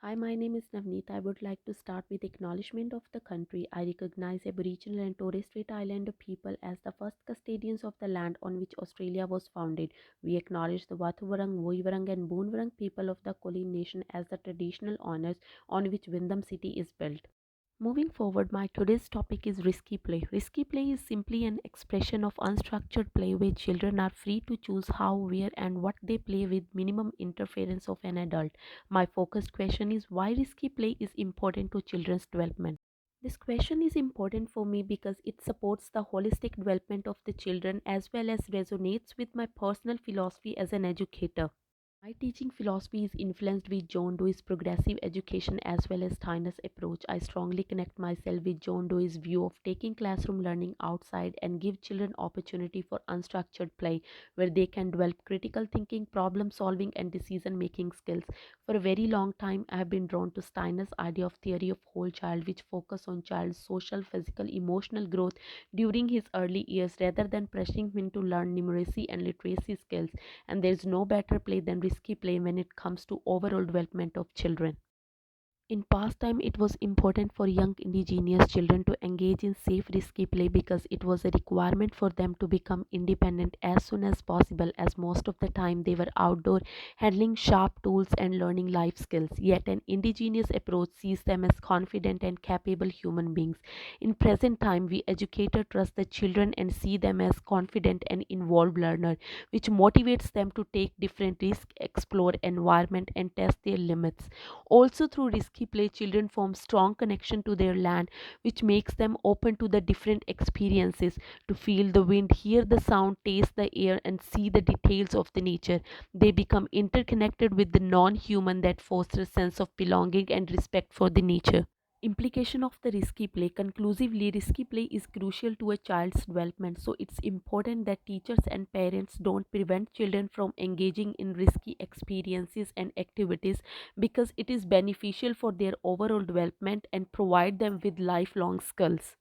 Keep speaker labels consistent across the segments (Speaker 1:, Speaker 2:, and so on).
Speaker 1: Hi, my name is Navneet. I would like to start with acknowledgement of the country. I recognize Aboriginal and Torres Strait Islander people as the first custodians of the land on which Australia was founded. We acknowledge the Wathuvarang, Woivarang and Boonwurrung people of the Kulin Nation as the traditional owners on which Windham City is built. Moving forward, my today's topic is risky play. Risky play is simply an expression of unstructured play where children are free to choose how, where, and what they play with minimum interference of an adult. My focused question is why risky play is important to children's development. This question is important for me because it supports the holistic development of the children as well as resonates with my personal philosophy as an educator. My teaching philosophy is influenced with John Dewey's progressive education as well as Steiner's approach. I strongly connect myself with John Dewey's view of taking classroom learning outside and give children opportunity for unstructured play where they can develop critical thinking, problem solving and decision making skills. For a very long time I have been drawn to Steiner's idea of theory of whole child which focus on child's social, physical, emotional growth during his early years rather than pressing him to learn numeracy and literacy skills, and there is no better play than risky play when it comes to overall development of children. In past time, it was important for young indigenous children to engage in safe, risky play because it was a requirement for them to become independent as soon as possible, as most of the time they were outdoor handling sharp tools and learning life skills. Yet, an indigenous approach sees them as confident and capable human beings. In present time, we educators trust the children and see them as confident and involved learner, which motivates them to take different risks, explore environment, and test their limits. Also, through risky play, children form strong connection to their land, which makes them open to the different experiences to feel the wind, hear the sound, taste the air, and see the details of the nature. They become interconnected with the non-human that fosters sense of belonging and respect for the nature. Implication of the risky play. Conclusively, risky play is crucial to a child's development, so it's important that teachers and parents don't prevent children from engaging in risky experiences and activities because it is beneficial for their overall development and provide them with lifelong skills.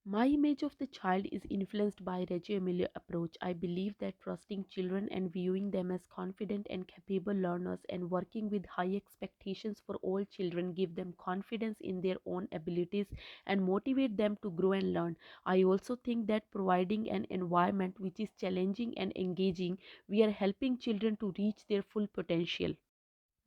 Speaker 1: My image of the child is influenced by Reggio Emilia approach. I believe that trusting children and viewing them as confident and capable learners and working with high expectations for all children give them confidence in their own abilities and motivate them to grow and learn. I also think that providing an environment which is challenging and engaging, we are helping children to reach their full potential.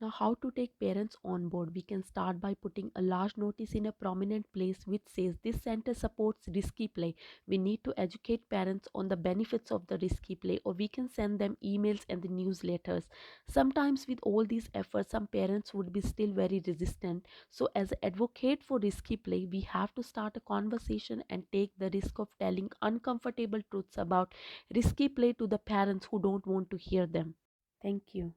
Speaker 1: Now, how to take parents on board? We can start by putting a large notice in a prominent place which says this center supports risky play. We need to educate parents on the benefits of the risky play, or we can send them emails and the newsletters. Sometimes, with all these efforts, some parents would be still very resistant. So, as an advocate for risky play, we have to start a conversation and take the risk of telling uncomfortable truths about risky play to the parents who don't want to hear them. Thank you.